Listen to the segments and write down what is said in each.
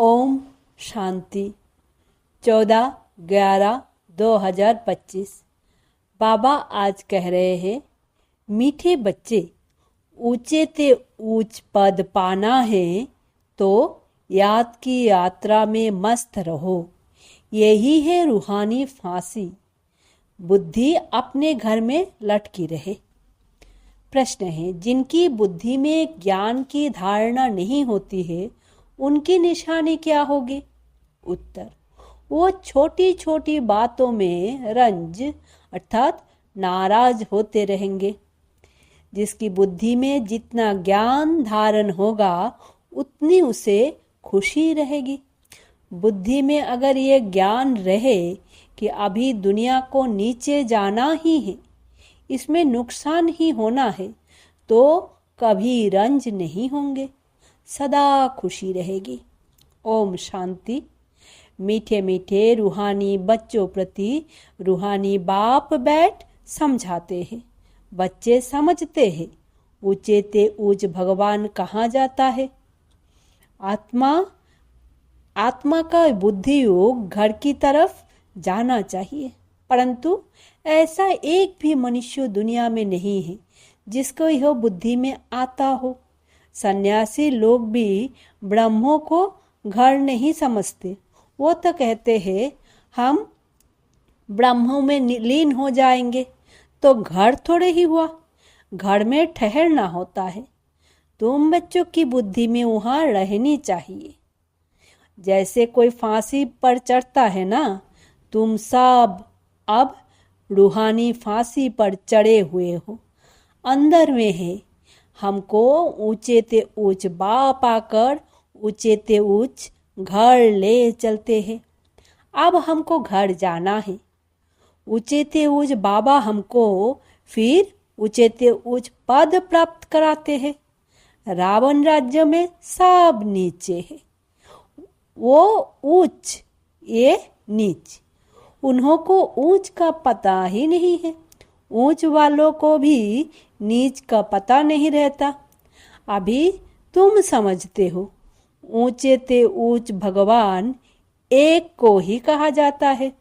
ओम शांति 14/11/2025। बाबा आज कह रहे हैं, मीठे बच्चे, ऊंचे ते ऊंच पद पाना है तो याद की यात्रा में मस्त रहो। यही है रूहानी फांसी। बुद्धि अपने घर में लटकी रहे। प्रश्न है, जिनकी बुद्धि में ज्ञान की धारणा नहीं होती है उनकी निशानी क्या होगी? उत्तर, वो छोटी छोटी बातों में रंज अर्थात नाराज होते रहेंगे। जिसकी बुद्धि में जितना ज्ञान धारण होगा उतनी उसे खुशी रहेगी। बुद्धि में अगर ये ज्ञान रहे कि अभी दुनिया को नीचे जाना ही है, इसमें नुकसान ही होना है, तो कभी रंज नहीं होंगे, सदा खुशी रहेगी। ओम शांति। मीठे मीठे रूहानी बच्चों प्रति रूहानी बाप बैठ समझाते हैं। बच्चे समझते हैं ऊंचे ते ऊंच भगवान कहाँ जाता है। आत्मा का बुद्धि योग घर की तरफ जाना चाहिए, परंतु ऐसा एक भी मनुष्य दुनिया में नहीं है जिसको यह बुद्धि में आता हो। सन्यासी लोग भी ब्रह्मों को घर नहीं समझते। वो तो कहते हैं हम ब्रह्मों में लीन हो जाएंगे, तो घर थोड़े ही हुआ, घर में ठहरना होता है। तुम बच्चों की बुद्धि में वहाँ रहनी चाहिए। जैसे कोई फांसी पर चढ़ता है ना, तुम सब अब रूहानी फांसी पर चढ़े हुए हो, अंदर में है। हमको ऊंचे ते ऊंच बाप आकर ऊंचे ते ऊंच घर ले चलते हैं। अब हमको घर जाना है। ऊंचे ते ऊंच बाबा हमको फिर ऊंचे ते ऊंच पद प्राप्त कराते हैं। रावण राज्य में सब नीचे है, वो ऊंच ये नीच। उन्हों को ऊंच का पता ही नहीं है। ऊंच वालों को भी नीच का पता नहीं रहता। अभी तुम समझते हो ऊंचे ते ऊंच भगवान एक को ही कहा जाता है।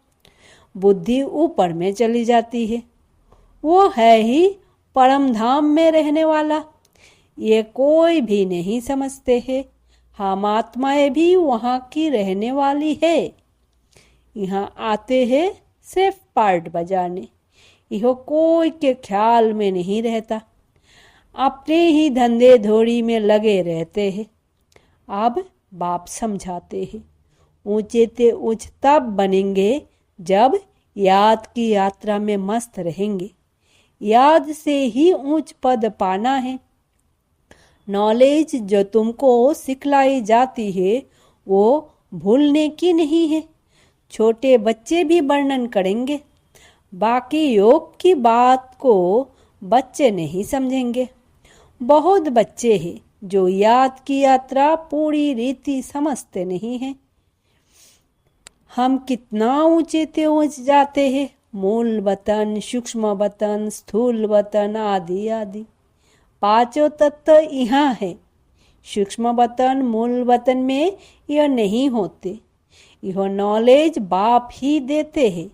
बुद्धि ऊपर में चली जाती है। वो है ही परम धाम में रहने वाला। ये कोई भी नहीं समझते हैं। हम आत्माएं भी वहाँ की रहने वाली है। यहाँ आते हैं सिर्फ पार्ट बजाने। यह कोई के ख्याल में नहीं रहता, अपने ही धंधे धोड़ी में लगे रहते हैं। अब बाप समझाते हैं, ऊंचे ते ऊंच तब बनेंगे जब याद की यात्रा में मस्त रहेंगे। याद से ही ऊंच पद पाना है। नॉलेज जो तुमको सिखलाई जाती है वो भूलने की नहीं है। छोटे बच्चे भी वर्णन करेंगे, बाकी योग की बात को बच्चे नहीं समझेंगे। बहुत बच्चे हैं जो याद की यात्रा पूरी रीति समझते नहीं हैं। हम कितना ऊंचे ते ऊंच जाते हैं, मूल वतन, सूक्ष्म वतन, स्थूल वतन आदि आदि। पांचों तत्व यहाँ है। सूक्ष्म वतन मूल वतन में यह नहीं होते। यह नॉलेज बाप ही देते हैं,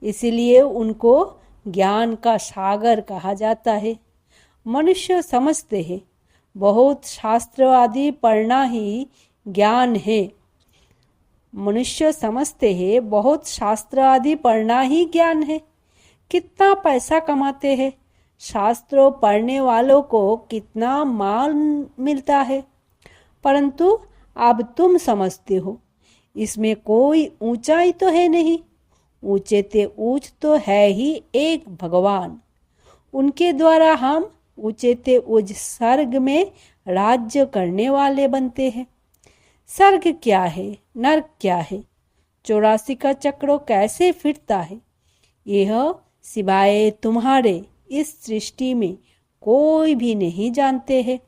इसलिए उनको ज्ञान का सागर कहा जाता है। मनुष्य समझते हैं बहुत शास्त्र आदि पढ़ना ही ज्ञान है। मनुष्य समझते हैं बहुत शास्त्र आदि पढ़ना ही ज्ञान है। कितना पैसा कमाते हैं, शास्त्रों पढ़ने वालों को कितना माल मिलता है, परंतु अब तुम समझते हो इसमें कोई ऊंचाई तो है नहीं। ऊंचे ते ऊंच तो है ही एक भगवान। उनके द्वारा हम ऊंचे ते ऊंच स्वर्ग में राज्य करने वाले बनते हैं। स्वर्ग क्या है, नरक क्या है, 84 का चक्र कैसे फिरता है, यह सिवाय तुम्हारे इस सृष्टि में कोई भी नहीं जानते हैं।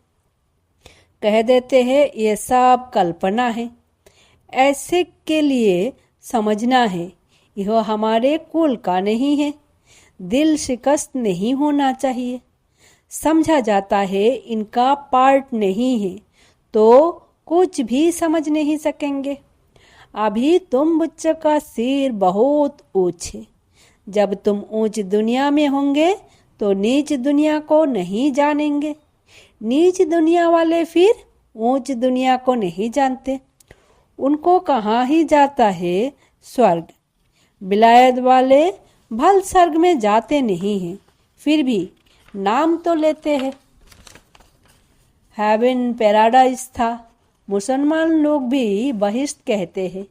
कह देते हैं ये सब कल्पना है। ऐसे के लिए समझना है यह हमारे कुल का नहीं है। दिल शिकस्त नहीं होना चाहिए। समझा जाता है इनका पार्ट नहीं है, तो कुछ भी समझ नहीं सकेंगे। अभी तुम बच्चों का सिर बहुत ऊंच है। जब तुम ऊंच दुनिया में होंगे तो नीच दुनिया को नहीं जानेंगे। नीच दुनिया वाले फिर ऊंच दुनिया को नहीं जानते। उनको कहाँ ही जाता है स्वर्ग। विलायत वाले भल स्वर्ग में जाते नहीं हैं, फिर भी नाम तो लेते हैं। हेवन पैराडाइज था। मुसलमान लोग भी बहिश्त कहते हैं,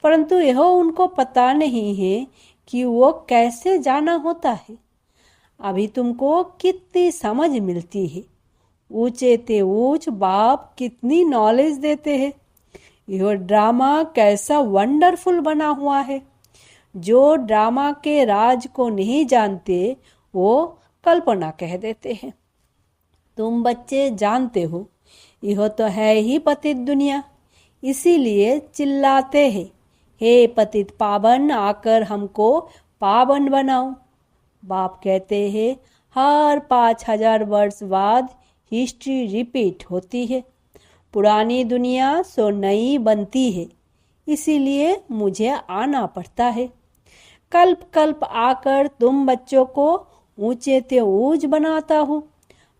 परंतु यह उनको पता नहीं है कि वो कैसे जाना होता है। अभी तुमको कितनी समझ मिलती है। ऊंचे ते ऊंच बाप कितनी नॉलेज देते हैं। यह ड्रामा कैसा वंडरफुल बना हुआ है। जो ड्रामा के राज को नहीं जानते वो कल्पना कह देते हैं। तुम बच्चे जानते हो यह तो है ही पतित दुनिया, इसीलिए चिल्लाते हैं, हे पतित पावन आकर हमको पावन बनाओ। बाप कहते हैं हर 5000 वर्ष बाद हिस्ट्री रिपीट होती है। पुरानी दुनिया सो नई बनती है, इसीलिए मुझे आना पड़ता है। कल्प कल्प आकर तुम बच्चों को ऊंचे ते ऊंच बनाता हूँ।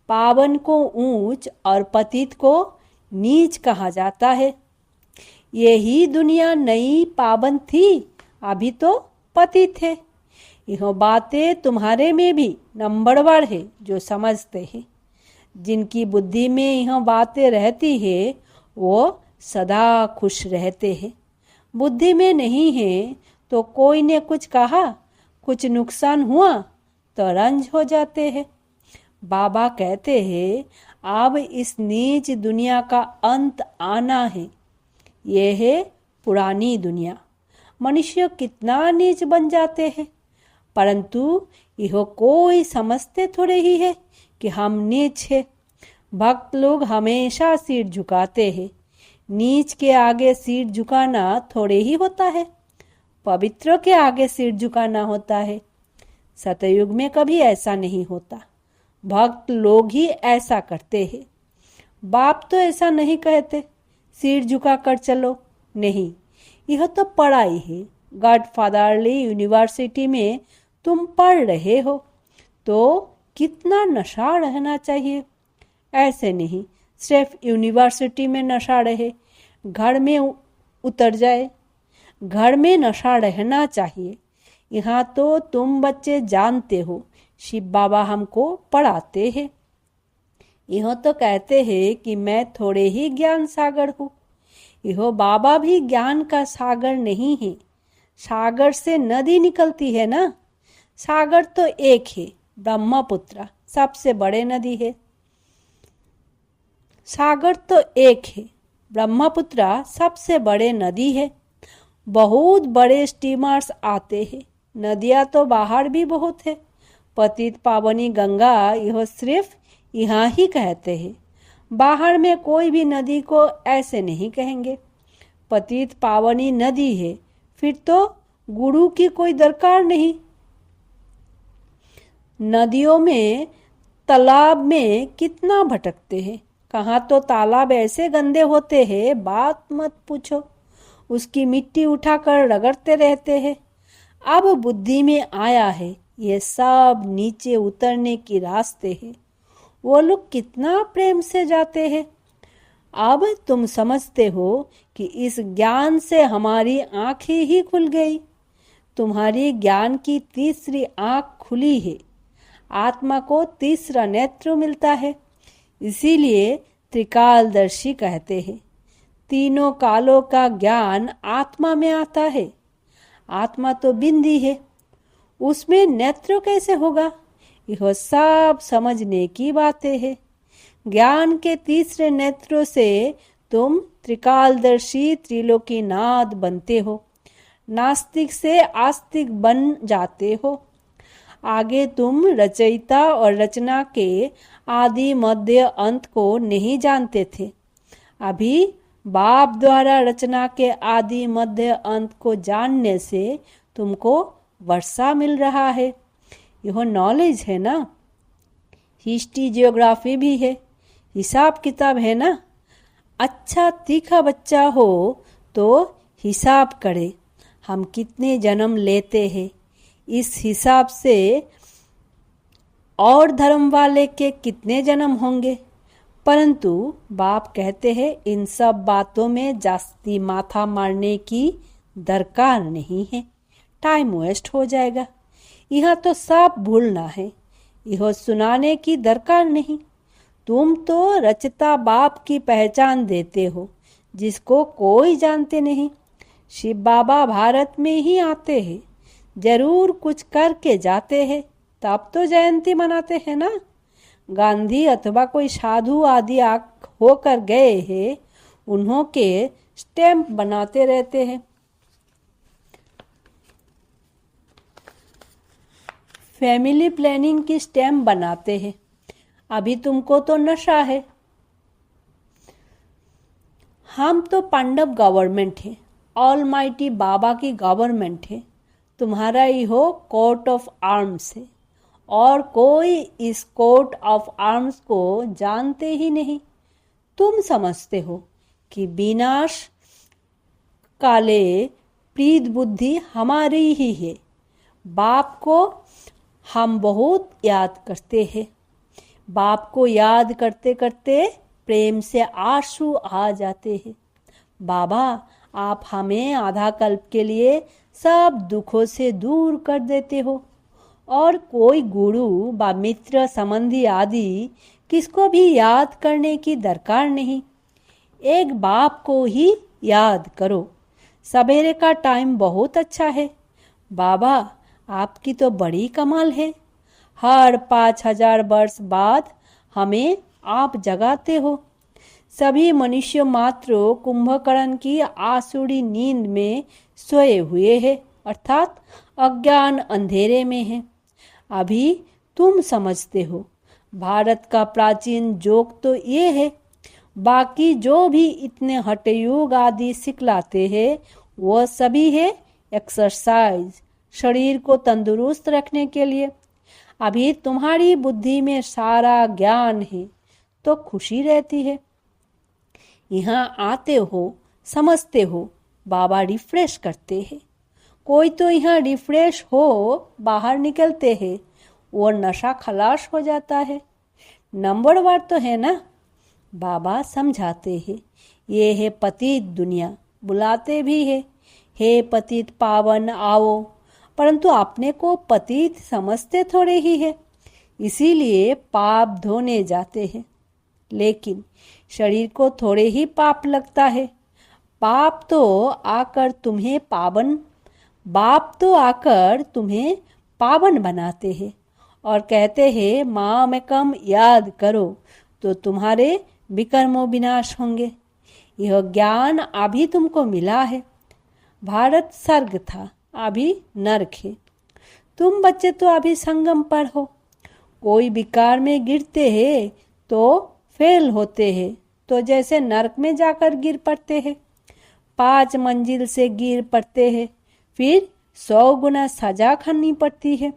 पावन को ऊंच और पतित को नीच कहा जाता है। यही दुनिया नई पावन थी, अभी तो पतित है। यह बातें तुम्हारे में भी नंबरवार है जो समझते हैं। जिनकी बुद्धि में यह बातें रहती है वो सदा खुश रहते हैं। बुद्धि में नहीं है तो कोई ने कुछ कहा, कुछ नुकसान हुआ तो रंज हो जाते हैं। बाबा कहते हैं अब इस नीच दुनिया का अंत आना है। यह है पुरानी दुनिया। मनुष्य कितना नीच बन जाते हैं, परंतु यह कोई समझते थोड़े ही है कि हम नीच है। भक्त लोग हमेशा सिर झुकाते हैं। नीच के आगे सिर झुकाना थोड़े ही होता है, पवित्र के आगे सिर झुकाना होता है। सतयुग में कभी ऐसा नहीं होता। भक्त लोग ही ऐसा करते हैं। बाप तो ऐसा नहीं कहते सिर झुका कर चलो, नहीं, यह तो पढ़ाई है। गॉडफादरली यूनिवर्सिटी में तुम पढ़ रहे हो तो कितना नशा रहना चाहिए। ऐसे नहीं सिर्फ यूनिवर्सिटी में नशा रहे, घर में उतर जाए। घर में नशा रहना चाहिए। यहाँ तो तुम बच्चे जानते हो शिव बाबा हमको पढ़ाते हैं। यह तो कहते हैं कि मैं थोड़े ही ज्ञान सागर हूँ। यह बाबा भी ज्ञान का सागर नहीं है। सागर से नदी निकलती है ना। सागर तो एक है, ब्रह्मपुत्र सबसे बड़े नदी है। सागर तो एक है, ब्रह्मपुत्र सबसे बड़े नदी है। बहुत बड़े स्टीमर्स आते हैं। नदियाँ तो बाहर भी बहुत है। पतित पावनी गंगा यह सिर्फ यहाँ ही कहते हैं। बाहर में कोई भी नदी को ऐसे नहीं कहेंगे। पतित पावनी नदी है, फिर तो गुरु की कोई दरकार नहीं। नदियों में तालाब में कितना भटकते हैं। कहाँ तो तालाब ऐसे गंदे होते हैं, बात मत पूछो। उसकी मिट्टी उठाकर रगड़ते रहते हैं। अब बुद्धि में आया है ये सब नीचे उतरने की रास्ते हैं। वो लोग कितना प्रेम से जाते हैं। अब तुम समझते हो कि इस ज्ञान से हमारी आंखें ही खुल गई। तुम्हारी ज्ञान की तीसरी आंख खुली है। आत्मा को तीसरा नेत्र मिलता है। इसीलिए त्रिकालदर्शी कहते हैं। तीनों कालों का ज्ञान आत्मा में आता है। आत्मा तो बिंदी है, उसमें नेत्र कैसे होगा। यह सब समझने की बातें है। ज्ञान के तीसरे नेत्रों से तुम त्रिकालदर्शी त्रिलोकीनाथ बनते हो। नास्तिक से आस्तिक बन जाते हो। आगे तुम रचयिता और रचना के आदि मध्य अंत को नहीं जानते थे। अभी बाप द्वारा रचना के आदि मध्य अंत को जानने से तुमको वर्षा मिल रहा है। यह नॉलेज है ना। हिस्ट्री जियोग्राफी भी है, हिसाब किताब है ना। अच्छा तीखा बच्चा हो तो हिसाब करे हम कितने जन्म लेते हैं, इस हिसाब से और धर्म वाले के कितने जन्म होंगे। परंतु बाप कहते हैं इन सब बातों में जास्ती माथा मारने की दरकार नहीं है, टाइम वेस्ट हो जाएगा। यह तो सब भूलना है, यह सुनाने की दरकार नहीं। तुम तो रचता बाप की पहचान देते हो जिसको कोई जानते नहीं। शिव बाबा भारत में ही आते हैं, जरूर कुछ करके जाते हैं, तब तो जयंती मनाते हैं ना। गांधी अथवा कोई साधु आदि होकर गए हैं, उन्हों के स्टैम्प बनाते रहते हैं। फैमिली प्लानिंग की स्टैम्प बनाते हैं। अभी तुमको तो नशा है। हम तो पांडव गवर्नमेंट है, ऑलमाइटी बाबा की गवर्नमेंट है। तुम्हारा ही हो कोर्ट ऑफ आर्म्स है और कोई इस कोर्ट ऑफ आर्म्स को जानते ही नहीं। तुम समझते हो कि विनाश काले प्रीत बुद्धि हमारी ही है। बाप को हम बहुत याद करते हैं। बाप को याद करते करते प्रेम से आंसू आ जाते हैं। बाबा आप हमें आधा कल्प के लिए सब दुखों से दूर कर देते हो और कोई गुरु व मित्र संबंधी आदि किसको भी याद करने की दरकार नहीं। एक बाप को ही याद करो। सवेरे का टाइम बहुत अच्छा है। बाबा आपकी तो बड़ी कमाल है। हर 5000 वर्ष बाद हमें आप जगाते हो। सभी मनुष्य मात्र कुंभकर्ण की आसुरी नींद में सोए हुए हैं, अर्थात अज्ञान अंधेरे में है। अभी तुम समझते हो। भारत का प्राचीन जोक तो ये है। बाकी जो भी इतने हठयोग आदि सिखलाते हैं वो सभी है एक्सरसाइज, शरीर को तंदुरुस्त रखने के लिए। अभी तुम्हारी बुद्धि में सारा ज्ञान है तो खुशी रहती है। यहाँ आते हो, समझते हो, बाबा रिफ्रेश करते हैं। कोई तो यहाँ रिफ्रेश हो बाहर निकलते हैं, वो नशा खलास हो जाता है। नंबर वार तो है ना। बाबा समझाते हैं ये है पतित दुनिया, बुलाते भी है, हे पतित पावन आओ, परंतु अपने को पतित समझते थोड़े ही है, इसीलिए पाप धोने जाते हैं। लेकिन शरीर को थोड़े ही पाप लगता है। बाप तो आकर तुम्हें पावन बनाते हैं और कहते हैं माँ में कम याद करो तो तुम्हारे विकर्मों विनाश होंगे। यह ज्ञान अभी तुमको मिला है। भारत स्वर्ग था, अभी नरक है। तुम बच्चे तो अभी संगम पर हो। कोई विकार में गिरते हैं तो फेल होते हैं, तो जैसे नरक में जाकर गिर पड़ते हैं। 5 मंजिल से गिर पड़ते हैं, फिर 100 गुना सजा खानी पड़ती है।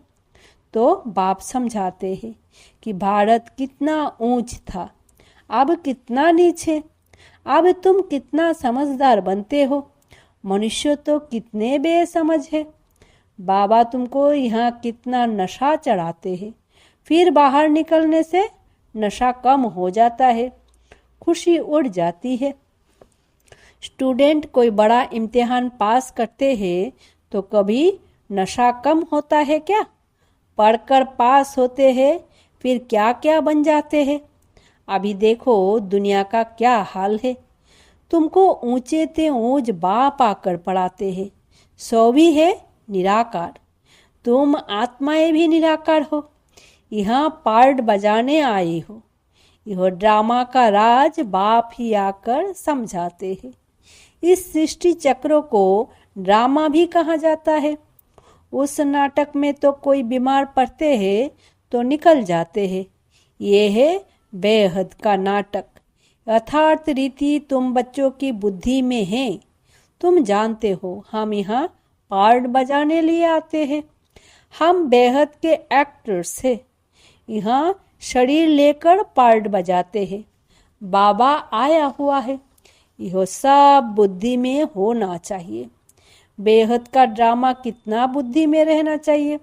तो बाप समझाते हैं कि भारत कितना ऊंच था, अब कितना नीचे। अब तुम कितना समझदार बनते हो। मनुष्य तो कितने बेसमझ है। बाबा तुमको यहाँ कितना नशा चढ़ाते हैं, फिर बाहर निकलने से नशा कम हो जाता है, खुशी उड़ जाती है। स्टूडेंट कोई बड़ा इम्तिहान पास करते हैं तो कभी नशा कम होता है क्या? पढ़कर पास होते हैं, फिर क्या क्या बन जाते हैं। अभी देखो दुनिया का क्या हाल है। तुमको ऊंचे ते ऊंच बाप आकर पढ़ाते हैं। सो भी है निराकार, तुम आत्माएं भी निराकार हो। यहाँ पार्ट बजाने आए हो। यह ड्रामा का राज बाप ही आकर समझाते हैं। इस सृष्टि चक्रों को ड्रामा भी कहा जाता है। उस नाटक में तो कोई बीमार पड़ते हैं तो निकल जाते हैं। ये है बेहद का नाटक। यथार्थ रीति तुम बच्चों की बुद्धि में है। तुम जानते हो हम यहाँ पार्ट बजाने लिए आते हैं। हम बेहद के एक्टर्स हैं। यहाँ शरीर लेकर पार्ट बजाते हैं। बाबा आया हुआ है, यह सब बुद्धि में होना चाहिए। बेहद का ड्रामा कितना बुद्धि में रहना चाहिए।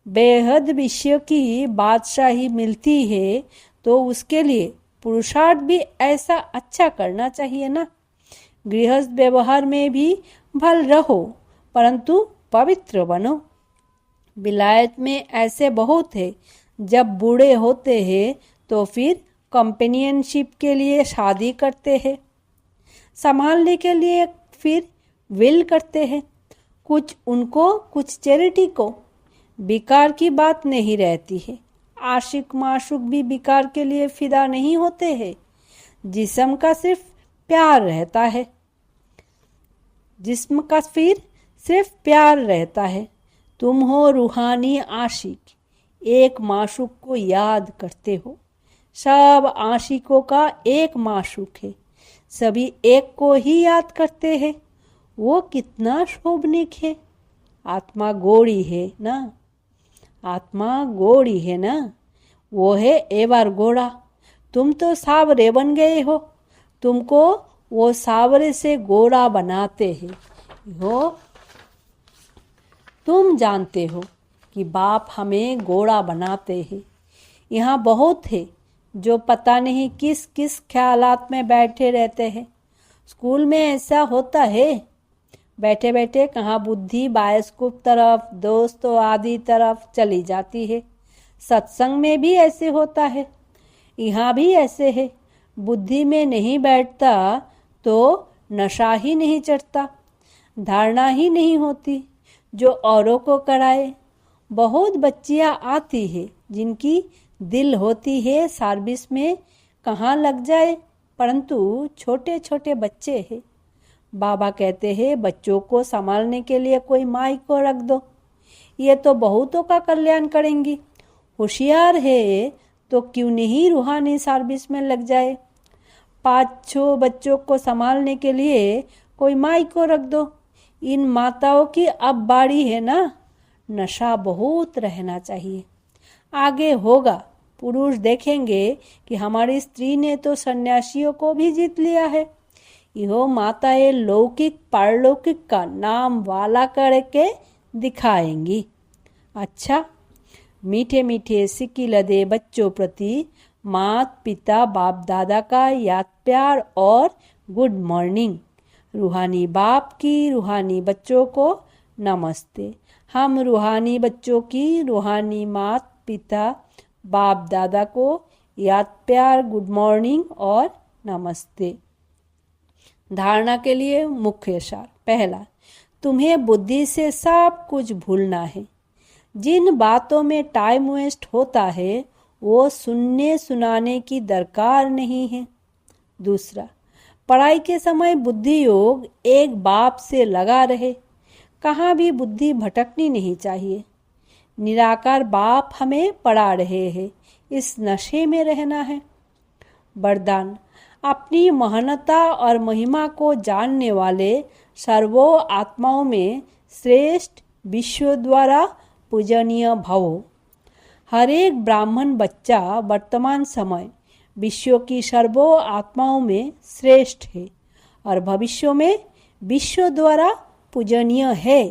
बेहद विषय की बादशाही मिलती है तो उसके लिए पुरुषार्थ भी ऐसा अच्छा करना चाहिए ना। गृहस्थ व्यवहार में भी भल रहो परंतु पवित्र बनो। विलायत में ऐसे बहुत है, जब बूढ़े होते हैं तो फिर कंपेनियनशिप के लिए शादी करते हैं, संभालने के लिए फिर विल करते हैं, कुछ उनको कुछ चैरिटी को। बेकार की बात नहीं रहती है। आशिक माशुक भी बेकार के लिए फिदा नहीं होते हैं। जिस्म का सिर्फ प्यार रहता है, जिस्म का फिर सिर्फ प्यार रहता है। तुम हो रूहानी आशिक, एक माशुक को याद करते हो। सब आशिकों का एक माशुक है, सभी एक को ही याद करते हैं। वो कितना शोभनिक है। आत्मा गोरी है ना, आत्मा गोरी है ना, वो है एवर गोरा। तुम तो सावरे बन गए हो, तुमको वो सावरे से गोरा बनाते हैं। हो तुम जानते हो कि बाप हमें गोरा बनाते हैं। यहाँ बहुत है जो पता नहीं किस किस ख्यालात में बैठे रहते हैं। स्कूल में ऐसा होता है, बैठे बैठे कहाँ बुद्धि बायस्कोप तरफ, दोस्तों आदि तरफ चली जाती है। सत्संग में भी ऐसे होता है, यहाँ भी ऐसे है। बुद्धि में नहीं बैठता तो नशा ही नहीं चढ़ता, धारणा ही नहीं होती जो औरों को कराए। बहुत बच्चियाँ आती है जिनकी दिल होती है सर्विस में कहाँ लग जाए, परंतु छोटे छोटे बच्चे हैं। बाबा कहते हैं बच्चों को संभालने के लिए कोई माई को रख दो, ये तो बहुतों का कल्याण करेंगी। होशियार है तो क्यों नहीं रूहानी सर्विस में लग जाए। 5-6 बच्चों को संभालने के लिए कोई माई को रख दो। इन माताओं की अब बारी है ना। नशा बहुत रहना चाहिए। आगे होगा, पुरुष देखेंगे कि हमारी स्त्री ने तो सन्यासियों को भी जीत लिया है। यो माताएं लौकिक पारलौकिक का नाम वाला करके दिखाएंगी। अच्छा, मीठे मीठे सिक्की लदे बच्चों प्रति मात पिता बाप दादा का याद प्यार और गुड मॉर्निंग। रूहानी बाप की रूहानी बच्चों को नमस्ते। हम रूहानी बच्चों की रूहानी मात पिता बाप दादा को याद प्यार गुड मॉर्निंग और नमस्ते। धारणा के लिए मुख्य सार। पहला, तुम्हें बुद्धि से सब कुछ भूलना है। जिन बातों में टाइम वेस्ट होता है वो सुनने सुनाने की दरकार नहीं है। दूसरा, पढ़ाई के समय बुद्धि योग एक बाप से लगा रहे, कहाँ भी बुद्धि भटकनी नहीं चाहिए। निराकार बाप हमें पढ़ा रहे हैं, इस नशे में रहना है। वरदान, अपनी महानता और महिमा को जानने वाले सर्वो आत्माओं में श्रेष्ठ विश्व द्वारा पूजनीय भवो। हर एक ब्राह्मण बच्चा वर्तमान समय विश्व की सर्वो आत्माओं में श्रेष्ठ है और भविष्य में विश्व द्वारा पूजनीय है।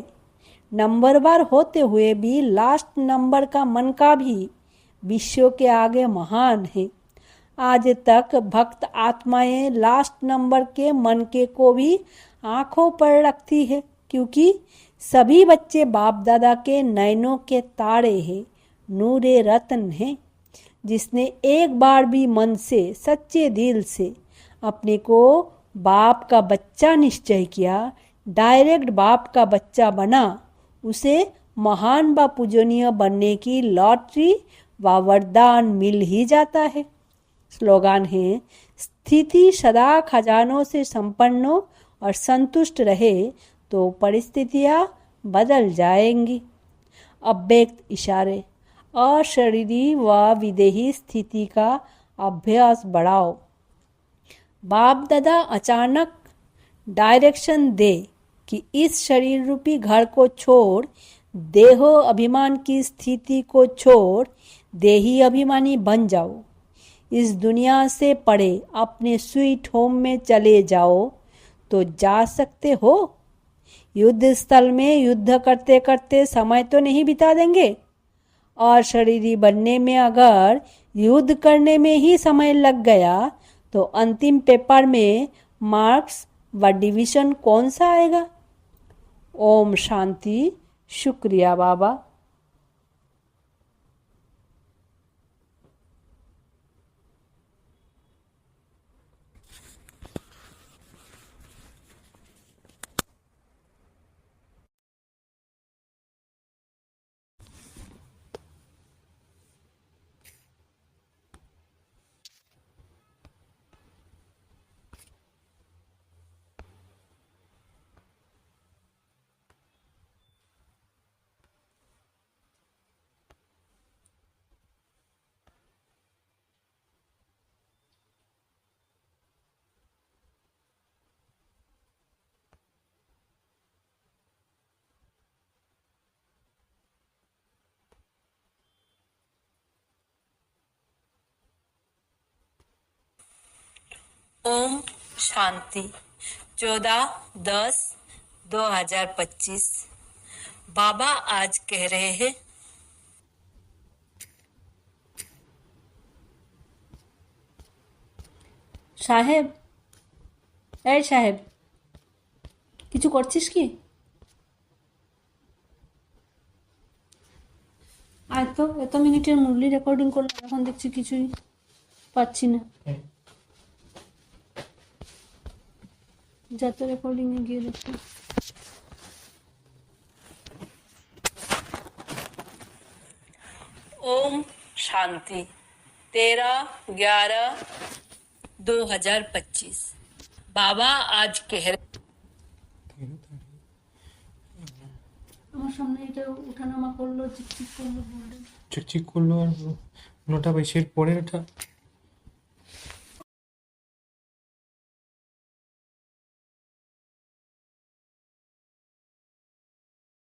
नंबरवार होते हुए भी लास्ट नंबर का मन का भी विश्व के आगे महान है। आज तक भक्त आत्माएं लास्ट नंबर के मन के को भी आंखों पर रखती है, क्योंकि सभी बच्चे बाप दादा के नयनों के तारे हैं, नूरे रत्न हैं। जिसने एक बार भी मन से सच्चे दिल से अपने को बाप का बच्चा निश्चय किया, डायरेक्ट बाप का बच्चा बना, उसे महान व पूजनीय बनने की लॉटरी व वरदान मिल ही जाता है। स्लोगान है, स्थिति सदा खजानों से संपन्न और संतुष्ट रहे तो परिस्थितियां बदल जाएंगी। अव्यक्त इशारे, अशरीरी व विदेही स्थिति का अभ्यास बढ़ाओ। बाप दादा अचानक डायरेक्शन दे कि इस शरीर रूपी घर को छोड़, देहो अभिमान की स्थिति को छोड़ देही अभिमानी बन जाओ। इस दुनिया से परे अपने स्वीट होम में चले जाओ तो जा सकते हो। युद्ध स्थल में युद्ध करते करते समय तो नहीं बिता देंगे, और शरीरी बनने में अगर युद्ध करने में ही समय लग गया तो अंतिम पेपर में मार्क्स व डिवीजन कौन सा आएगा। ओम शांति। शुक्रिया बाबा। ओम शांति। 14/10/2025। बाबा आज कह रहे हैं, সাহেব, এই সাহেব, কিছু করছিস কি? আর তো এত মিনিটের মুরলি রেকর্ডিং করলাম, এখন দেখছি কিছুই পাচ্ছি না। যত রেকর্ডিং এ গিয়ে দেখি। ओम शांति। 13/11/2025। बाबा आज कह रहे, আমার সামনে এটা উঠানামা করলো, চিকচিক করলো, চিকচিক করলো আর 9টা 22-এর পরে ওটা